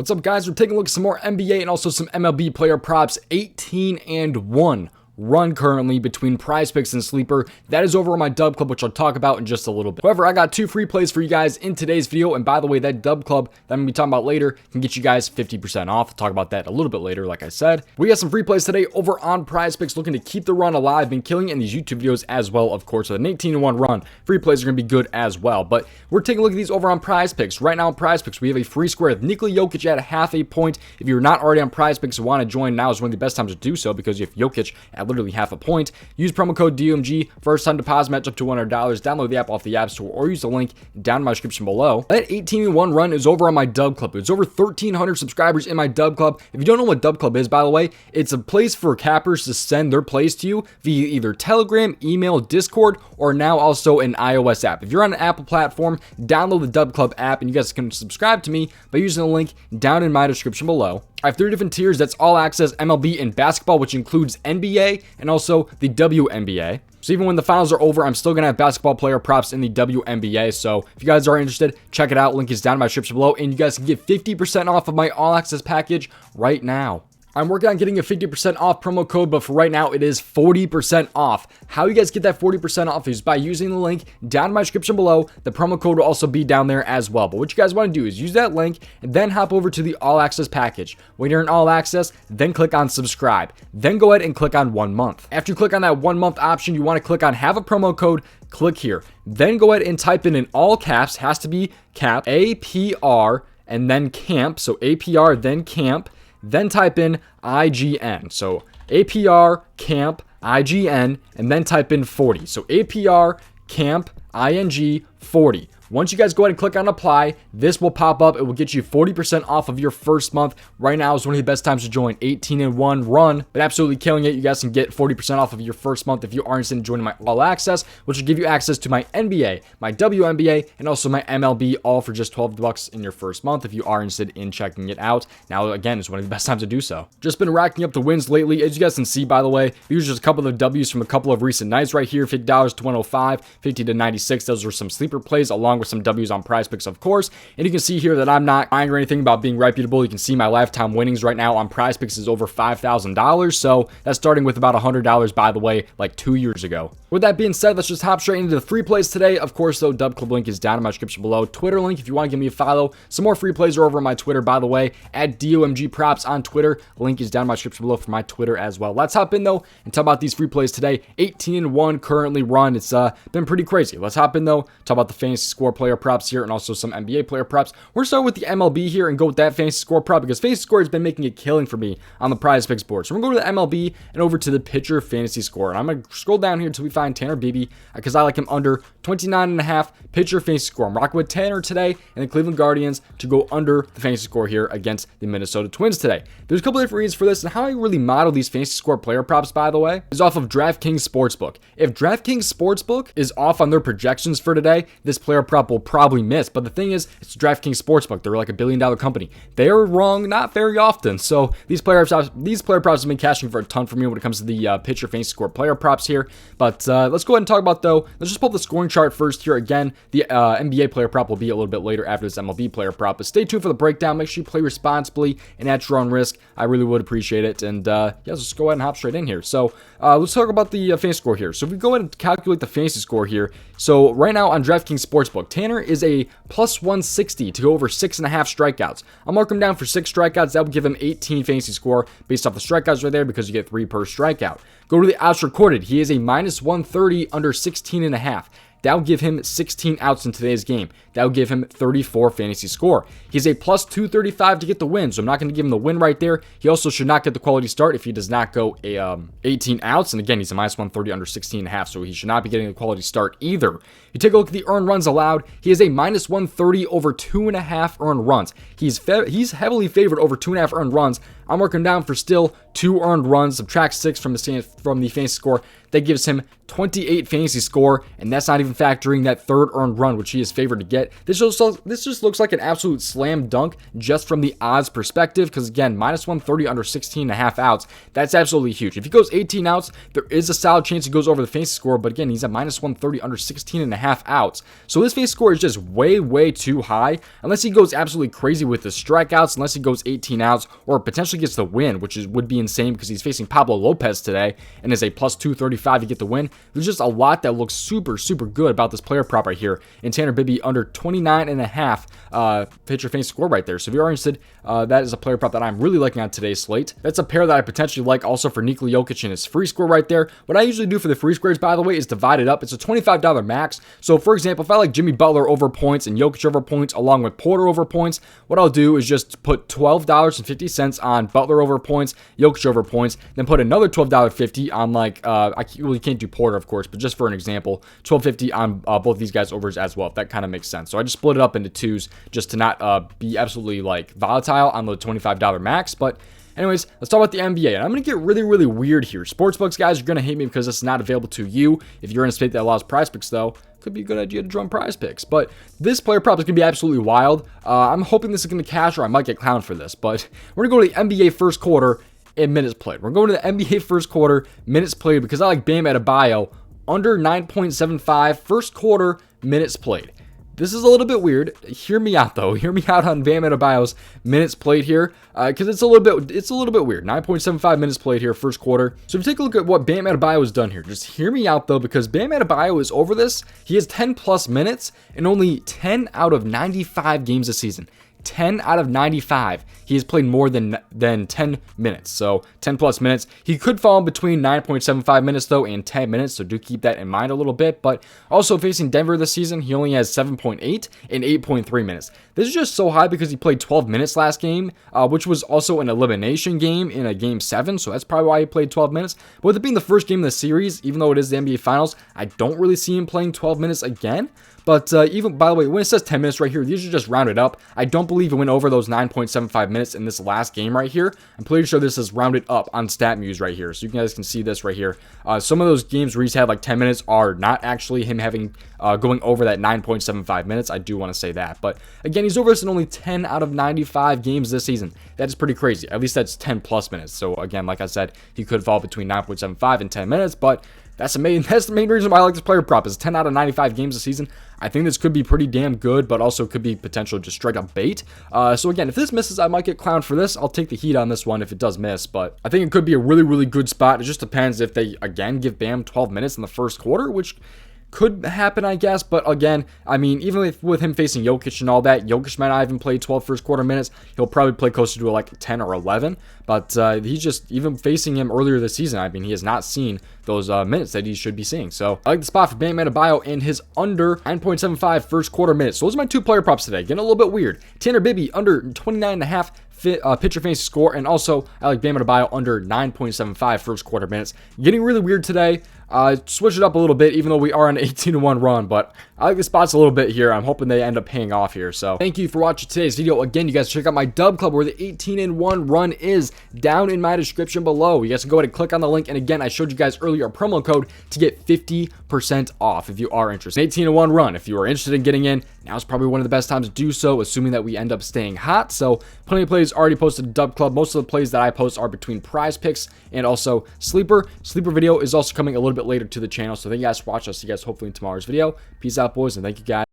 What's up, guys? We're taking a look at some more NBA and also some MLB player props. 18-1 run currently between prizepicks and sleeper. That is over on my dub club, which I'll talk about in just a little bit. However, I got 2 free plays for you guys in today's video. And by the way, that dub club that I'm going to be talking about later can get you guys 50% off. I'll talk about that a little bit later, like I said. We got some free plays today over on prizepicks, looking to keep the run alive. Been killing it in these YouTube videos as well, of course. With an 18-1 run, free plays are going to be good as well. But we're taking a look at these over on prizepicks. Right now on prizepicks, we have a free square with Nikola Jokic at half a point. If you're not already on prizepicks and want to join, now is one of the best times to do so because you have Jokic at literally half a point. Use promo code DOMG, first time deposit match up to $100. Download the app off the App Store or use the link down in my description below. That 18-1 run is over on my dub club. It's over 1,300 subscribers in my dub club. If you don't know what dub club is, by the way, it's a place for cappers to send their plays to you via either Telegram, email, Discord, or now also an iOS app. If you're on an Apple platform, download the dub club app and you guys can subscribe to me by using the link down in my description below. I have 3 different tiers. That's all access, MLB, and basketball, which includes NBA and also the WNBA. So even when the finals are over, I'm still going to have basketball player props in the WNBA. So if you guys are interested, check it out. Link is down in my description below. And you guys can get 50% off of my all access package right now. I'm working on getting a 50% off promo code, but for right now, it is 40% off. How you guys get that 40% off is by using the link down in my description below. The promo code will also be down there as well. But what you guys want to do is use that link and then hop over to the all access package. When you're in all access, then click on subscribe. Then go ahead and click on 1 month. After you click on that 1 month option, you want to click on have a promo code. Click here. Then go ahead and type in all caps, has to be cap, APR, and then camp. So APR, then camp. Then type in IGN. So APR, camp, IGN, and then type in 40. So APR, camp, ING, 40. Once you guys go ahead and click on apply, this will pop up. It will get you 40% off of your first month. Right now is one of the best times to join. 18-1 run, but absolutely killing it. You guys can get 40% off of your first month if you are interested in joining my all access, which will give you access to my NBA, my WNBA, and also my MLB, all for just $12 in your first month if you are interested in checking it out. Now, again, is one of the best times to do so. Just been racking up the wins lately. As you guys can see, by the way, these are just a couple of W's from a couple of recent nights right here. $50 to 105, 50 to 96. Those are some sleeper plays along with some W's on prizepicks, of course. And you can see here that I'm not lying or anything about being reputable. You can see my lifetime winnings right now on prizepicks is over $5,000. So that's starting with about $100, by the way, like 2 years ago. With that being said, let's just hop straight into the free plays today. Of course, though, dub club link is down in my description below. Twitter link if you want to give me a follow. Some more free plays are over on my Twitter, by the way, at DOMG props on Twitter. Link is down in my description below for my Twitter as well. Let's hop in though and talk about these free plays today. 18-1 currently run. It's been pretty crazy. Let's hop in though, talk about the fantasy score player props here and also some NBA player props. We're starting with the MLB here and go with that fantasy score prop because fantasy score has been making a killing for me on the prizepicks board. So we're going to go to the MLB and over to the pitcher fantasy score. And I'm going to scroll down here until we find Tanner Beebe because I like him under 29.5 pitcher fantasy score. I'm rocking with Tanner today and the Cleveland Guardians to go under the fantasy score here against the Minnesota Twins today. There's a couple different reasons for this, and how I really model these fantasy score player props, by the way, is off of DraftKings Sportsbook. If DraftKings Sportsbook is off on their projections for today, this player prop will probably miss. But the thing is, it's DraftKings Sportsbook. They're like $1 billion company. They are wrong not very often. So these player props have been cashing for a ton for me when it comes to the pitcher fantasy score player props here. But let's go ahead and talk about, though, let's just pull up the scoring chart first here. Again, the NBA player prop will be a little bit later after this MLB player prop. But stay tuned for the breakdown. Make sure you play responsibly and at your own risk. I really would appreciate it. And yeah, let's just go ahead and hop straight in here. So let's talk about the fantasy score here. So if we go ahead and calculate the fantasy score here. So right now on DraftKings Sportsbook, Tanner is a plus 160 to go over 6.5 strikeouts. I'll mark him down for 6 strikeouts. That will give him 18 fantasy score based off the strikeouts right there because you get 3 per strikeout. Go to the outs recorded. He is a minus 130 under 16.5. That will give him 16 outs in today's game. That will give him 34 fantasy score. He's a plus 235 to get the win, so I'm not going to give him the win right there. He also should not get the quality start if he does not go 18 outs. And again, he's a minus 130 under 16.5, so he should not be getting a quality start either. You take a look at the earned runs allowed. He is a minus 130 over 2.5 earned runs. He's heavily favored over 2.5 earned runs I'm working down for still 2 earned runs, subtract 6 from the fantasy score. That gives him 28 fantasy score, and that's not even factoring that 3rd earned run, which he is favored to get. This just looks like an absolute slam dunk just from the odds perspective, because again, -130 under 16.5 outs. That's absolutely huge. If he goes 18 outs, there is a solid chance he goes over the fantasy score, but again, he's at -130 under 16.5 outs. So this fantasy score is just way too high, unless he goes absolutely crazy with the strikeouts, unless he goes 18 outs, or potentially gets the win, which would be insane because he's facing Pablo Lopez today and is a +235 to get the win. There's just a lot that looks super good about this player prop right here. And Tanner Bibby under 29.5 pitcher fantasy score right there. So if you are interested, that is a player prop that I'm really liking on today's slate. That's a pair that I potentially like also for Nikola Jokic and his free score right there. What I usually do for the free squares, by the way, is divide it up. It's a $25 max. So for example, if I like Jimmy Butler over points and Jokic over points along with Porter over points, what I'll do is just put $12.50 on Butler over points, Jokic over points, then put another $12.50 on like, you can't do Porter, of course, but just for an example, $12.50 on both these guys overs as well, if that kind of makes sense. So I just split it up into twos just to not be absolutely like volatile on the $25 max. But anyways, let's talk about the NBA. And I'm going to get really weird here. Sportsbooks guys are going to hate me because it's not available to you. If you're in a state that allows prize picks, though, could be a good idea to drum prize picks. But this player prop is going to be absolutely wild. I'm hoping this is going to cash, or I might get clowned for this. But we're going to go to the NBA first quarter in minutes played. We're going to the NBA first quarter minutes played because I like Bam Adebayo under 9.75 first quarter minutes played. This is a little bit weird. Hear me out though. Hear me out on Bam Adebayo's minutes played here, because it's a little bit weird. 9.75 minutes played here first quarter. So if you take a look at what Bam Adebayo has done here, just hear me out though, because Bam Adebayo is over this. He has 10 plus minutes in only 10 out of 95 games this season. 10 out of 95, he has played more than 10 minutes, so 10 plus minutes. He could fall in between 9.75 minutes though and 10 minutes, so do keep that in mind a little bit. But also facing Denver this season, he only has 7.8 and 8.3 minutes. This is just so high because he played 12 minutes last game, which was also an elimination game in a game 7, so that's probably why he played 12 minutes. But with it being the first game of the series, even though it is the NBA Finals, I don't really see him playing 12 minutes again. But even, by the way, when it says 10 minutes right here, these are just rounded up. I don't believe he went over those 9.75 minutes in this last game right here. I'm pretty sure this is rounded up on Statmuse right here. So you guys can see this right here. Some of those games where he's had like 10 minutes are not actually him having going over that 9.75 minutes. I do want to say that. But again, he's over this in only 10 out of 95 games this season. That is pretty crazy. At least that's 10 plus minutes. So again, like I said, he could fall between 9.75 and 10 minutes, but that's the main reason why I like this player prop is 10 out of 95 games this season. I think this could be pretty damn good, but also could be potential just straight up bait. So again, if this misses, I might get clowned for this. I'll take the heat on this one if it does miss, but I think it could be a really good spot. It just depends if they, again, give Bam 12 minutes in the first quarter, which could happen, I guess. But again, I mean, even with him facing Jokic and all that, Jokic might not even play 12 first quarter minutes. He'll probably play closer to like 10 or 11. But he's just, even facing him earlier this season, I mean, he has not seen those minutes that he should be seeing. So I like the spot for Bam Adebayo and his under 9.75 first quarter minutes. So those are my 2 player props today. Getting a little bit weird. Tanner Bibby under 29.5 pitcher fantasy score, and also I like Bam Adebayo under 9.75 first quarter minutes. Getting really weird today. Switch it up a little bit, even though we are on an 18-1 run, but I like the spots a little bit here. I'm hoping they end up paying off here. So thank you for watching today's video. Again, you guys check out my dub club where the 18-1 run is down in my description below. You guys can go ahead and click on the link. And again, I showed you guys earlier a promo code to get 50% off if you are interested. 18-1 run. If you are interested in getting in, now is probably one of the best times to do so, assuming that we end up staying hot. So plenty of plays already posted to dub club. Most of the plays that I post are between prize picks and also sleeper. Sleeper video is also coming a little bit later to the channel. So thank you guys for watching. I'll see you guys hopefully in tomorrow's video. Peace out, boys, and thank you guys.